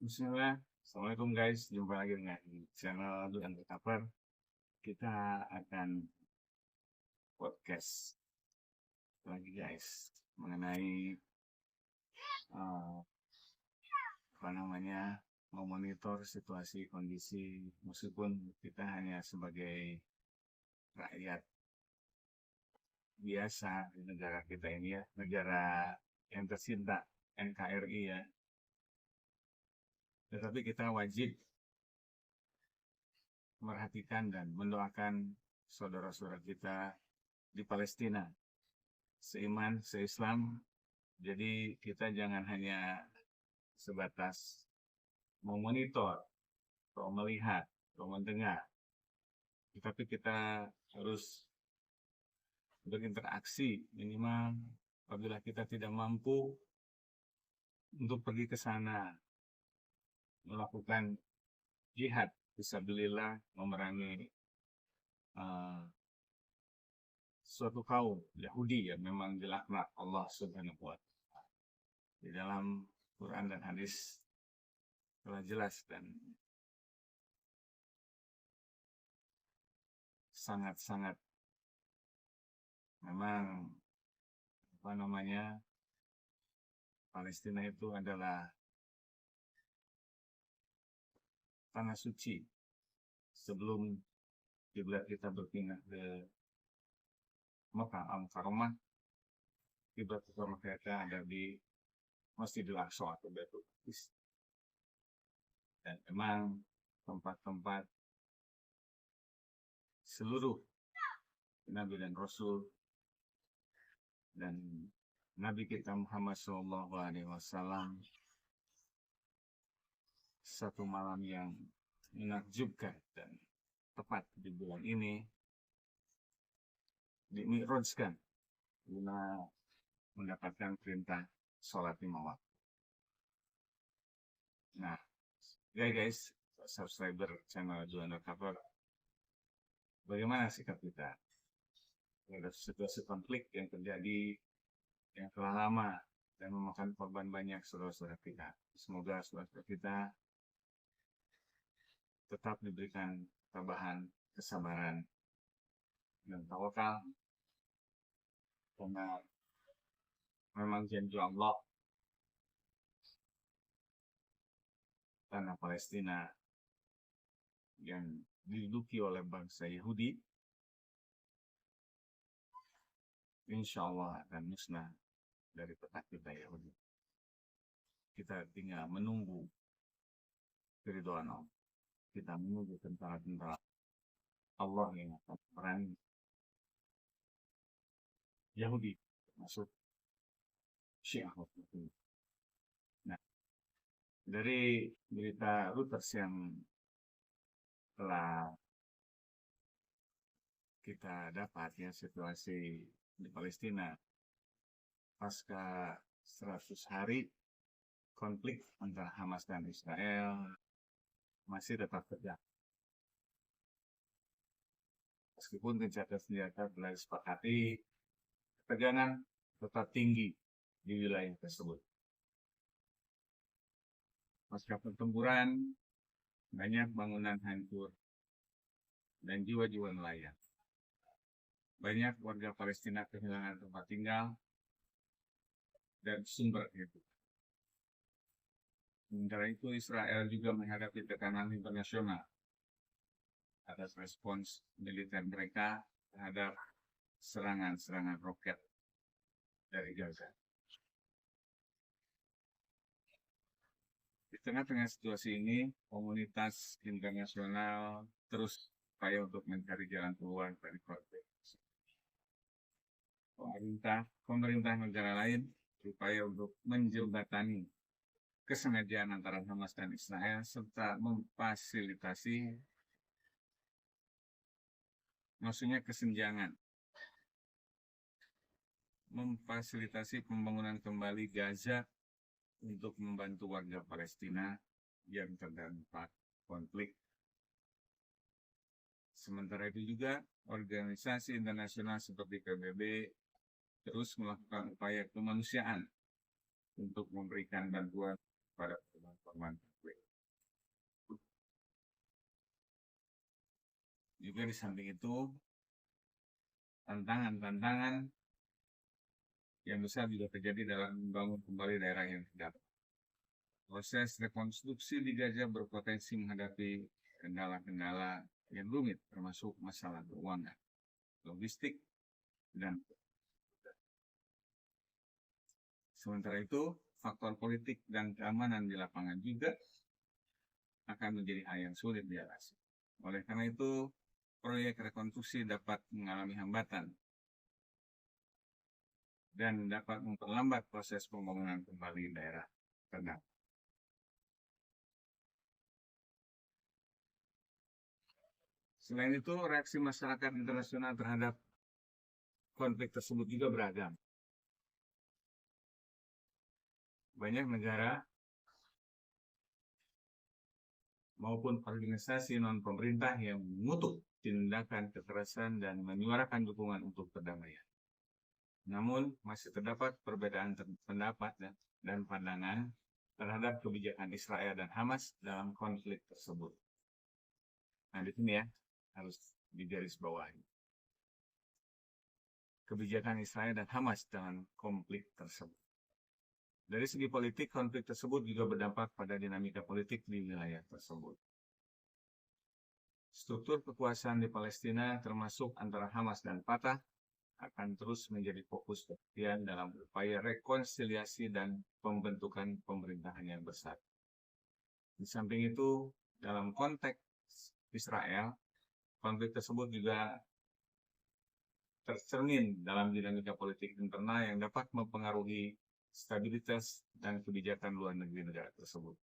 Bismillah. Assalamualaikum guys, jumpa lagi dengan channel Dulu Undercover. Kita akan podcast lagi guys mengenai uh, memonitor situasi kondisi meskipun kita hanya sebagai rakyat biasa di negara kita ini ya, negara yang tercinta NKRI ya. Tetapi kita wajib merhatikan dan mendoakan saudara-saudara kita di Palestina, seiman, seislam. Jadi kita jangan hanya sebatas memonitor, atau melihat, atau mendengar, tetapi kita harus berinteraksi minimal apabila kita tidak mampu untuk pergi ke sana, melakukan jihad fisabilillah, memerangi suatu kaum Yahudi yang memang dilaknat Allah Subhanahu wa Ta'ala. Di dalam Quran dan hadis telah jelas dan sangat-sangat memang Palestina itu adalah tanah suci. Sebelum kiblat kita berpindah ke Mekah Al-Mukarramah, kiblat utama kita ada di Masjidil Aqsa atau Baitul Maqdis. Dan memang tempat-tempat seluruh Nabi dan Rasul dan Nabi kita Muhammad SAW, satu malam yang menakjubkan dan tepat di bulan ini dimi'rajkan guna mendapatkan perintah sholat 5 waktu. Nah, guys, subscriber channel Dulu Undercover, bagaimana sikap kita terhadap situasi konflik yang terjadi yang telah lama dan memakan korban banyak saudara-saudara kita. Semoga saudara-saudara kita tetap diberikan ketabahan, kesabaran, dan tawakal, karena memang janji Allah tanah Palestina yang diduduki oleh bangsa Yahudi insya Allah akan musnah dari peta kita Yahudi. Kita tinggal menunggu keridhaan Allah. Kita menunggu tentara-tentara Allah yang akan memerangi Yahudi, termasuk Syiah. Nah, dari berita Reuters yang telah kita dapat ya, situasi di Palestina pasca 100 hari konflik antara Hamas dan Israel masih tetap terjadi. Meskipun gencatan senjata telah disepakati, ketegangan tetap tinggi di wilayah tersebut. Pasca pertempuran, banyak bangunan hancur dan jiwa-jiwa nelayan. Banyak warga Palestina kehilangan tempat tinggal dan sumber hidup. Sementara itu, Israel juga menghadapi tekanan internasional atas respons militer mereka terhadap serangan-serangan roket dari Gaza. Di tengah-tengah situasi ini, komunitas internasional terus upaya untuk mencari jalan keluar dari konflik. Pemerintah negara lain berupaya untuk menjembatani kesengajaan antara Hamas dan Israel serta memfasilitasi pembangunan kembali Gaza untuk membantu warga Palestina yang terdampak konflik. Sementara itu juga organisasi internasional seperti PBB terus melakukan upaya kemanusiaan untuk memberikan bantuan pada korban konflik. juga di samping itu tantangan-tantangan yang besar juga terjadi dalam membangun kembali daerah yang terdampak. Proses rekonstruksi di Gaza berpotensi menghadapi kendala-kendala yang rumit, termasuk masalah keuangan, logistik, dan sementara itu faktor politik dan keamanan di lapangan juga akan menjadi hal yang sulit diatasi. Oleh karena itu, proyek rekonstruksi dapat mengalami hambatan dan dapat memperlambat proses pembangunan kembali daerah terdampak. Selain itu, reaksi masyarakat internasional terhadap konflik tersebut juga beragam. Banyak negara maupun organisasi non-pemerintah yang mengutuk tindakan kekerasan dan menyuarakan dukungan untuk perdamaian. Namun, masih terdapat perbedaan pendapat dan pandangan terhadap kebijakan Israel dan Hamas dalam konflik tersebut. Nah, di sini ya, harus digarisbawahi. Kebijakan Israel dan Hamas dalam konflik tersebut. Dari segi politik, konflik tersebut juga berdampak pada dinamika politik di wilayah tersebut. Struktur kekuasaan di Palestina, termasuk antara Hamas dan Fatah, akan terus menjadi fokus perhatian dalam upaya rekonsiliasi dan pembentukan pemerintahan yang bersatu. Di samping itu, dalam konteks Israel, konflik tersebut juga tercermin dalam dinamika politik internal yang dapat mempengaruhi stabilitas dan kebijakan luar negeri negara tersebut.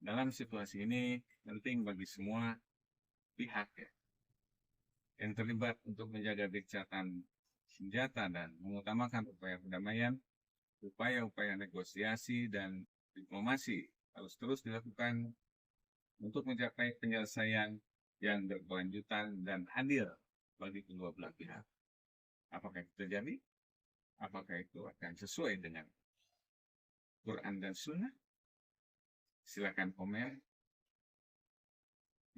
Dalam situasi ini, penting bagi semua pihak yang terlibat untuk menjaga gencatan senjata dan mengutamakan upaya perdamaian, upaya-upaya negosiasi dan diplomasi harus terus dilakukan untuk mencapai penyelesaian yang berkelanjutan dan adil bagi kedua belah pihak. Apakah itu terjadi? Apakah itu akan sesuai dengan Quran dan Sunnah? Silakan komen.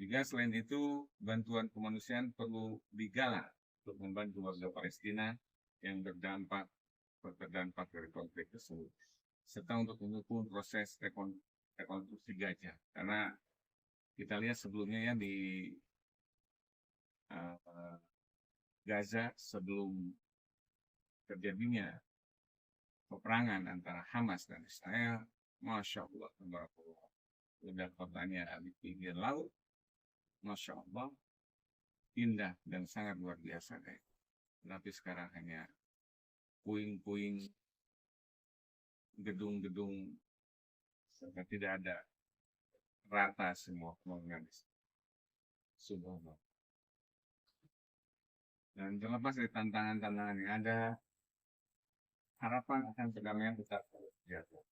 Juga selain itu, bantuan kemanusiaan perlu digalak untuk membantu warga Palestina yang terdampak dari konflik tersebut, serta untuk mendukung proses rekonstruksi Gaza. Karena kita lihat sebelumnya ya di Gaza sebelum terjadinya peperangan antara Hamas dan Israel, Masya Allah, udah kotanya di pinggir laut, Masya Allah, indah dan sangat luar biasa kayak. Tapi sekarang hanya puing-puing gedung-gedung, serta tidak ada rata semua pembangunan. Subhanallah. Dan terlepas dari tantangan-tantangan yang ada, harapan akan perdamaian tetap terjaga.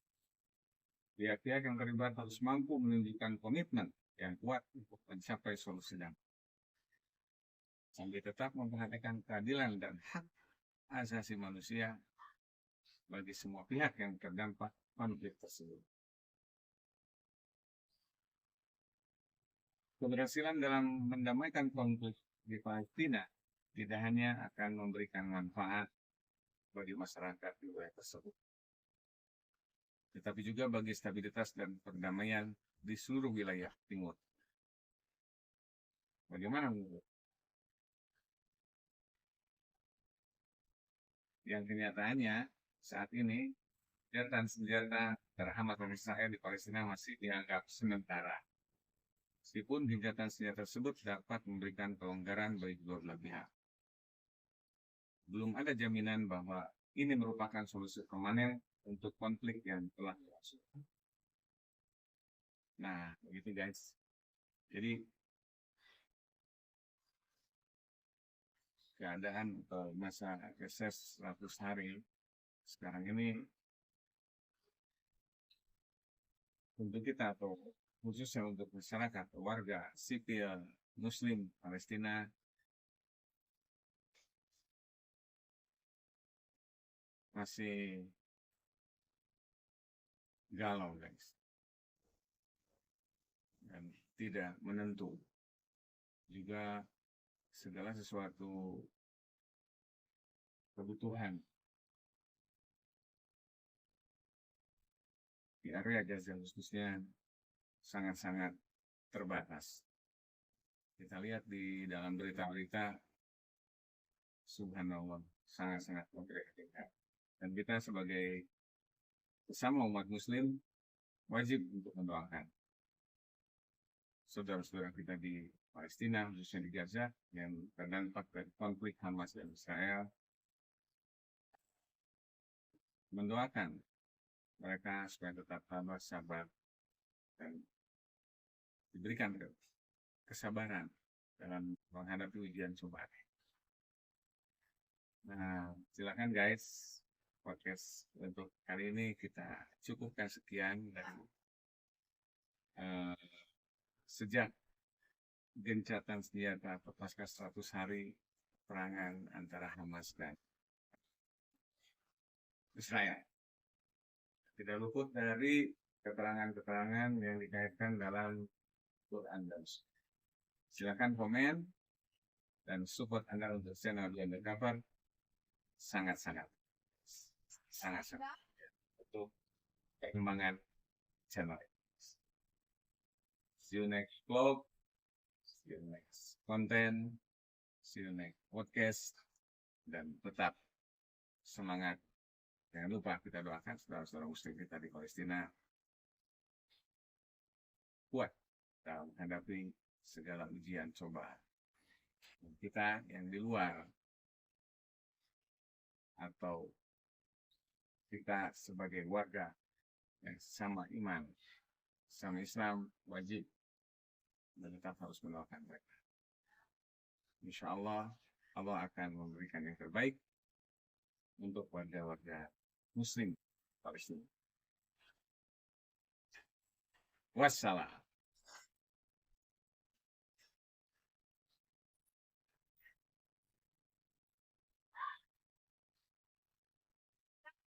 Pihak-pihak yang terlibat harus mampu menunjukkan komitmen yang kuat untuk mencapai solusi damai, sambil tetap memperhatikan keadilan dan hak asasi manusia bagi semua pihak yang terdampak konflik tersebut. Keberhasilan dalam mendamaikan konflik di Palestina tidak hanya akan memberikan manfaat bagi masyarakat di wilayah tersebut, tetapi juga bagi stabilitas dan perdamaian di seluruh wilayah timur. Bagaimana menurut? Yang kenyataannya saat ini gencatan senjata antara Hamas dan Israel di Palestina masih dianggap sementara. Meskipun gencatan senjata tersebut dapat memberikan pelonggaran bagi kedua belah pihak, belum ada jaminan bahwa ini merupakan solusi permanen untuk konflik yang telah berlangsung. Nah, begitu guys. Jadi keadaan masa reses 100 hari sekarang ini untuk kita atau khususnya untuk masyarakat, warga sipil Muslim Palestina masih galau guys. Dan tidak menentu. Juga segala sesuatu kebutuhan di area Gaza khususnya sangat-sangat terbatas. Kita lihat di dalam berita-berita, subhanallah, sangat-sangat memprihatinkan. Dan kita sebagai sesama umat muslim wajib untuk mendoakan saudara-saudara kita di Palestina, khususnya di Gaza, yang terdampak dari konflik Hamas dan Israel. Mendoakan mereka supaya tetap tabah, sabar, dan diberikan kesabaran dalam menghadapi ujian cobaan. Nah, silakan guys, podcast untuk kali ini kita cukupkan sekian. Dan sejak gencatan senjata pasca 100 hari perangan antara Hamas dan Israel, tidak luput dari keterangan-keterangan yang dikaitkan dalam Quran dan Sunnah. Silakan komen dan support Anda untuk channel The Undercover sangat-sangat untuk perkembangan channel. See you next vlog, see you next content, see you next podcast, dan tetap semangat. Jangan lupa kita doakan saudara-saudara muslim kita di Palestina kuat dalam menghadapi segala ujian cobaan. Kita yang di luar atau kita sebagai warga yang sama iman, sama Islam, wajib dan tetap harus mendoakan mereka. Insya Allah, Allah akan memberikan yang terbaik untuk warga-warga muslim Palestina. Wassalam.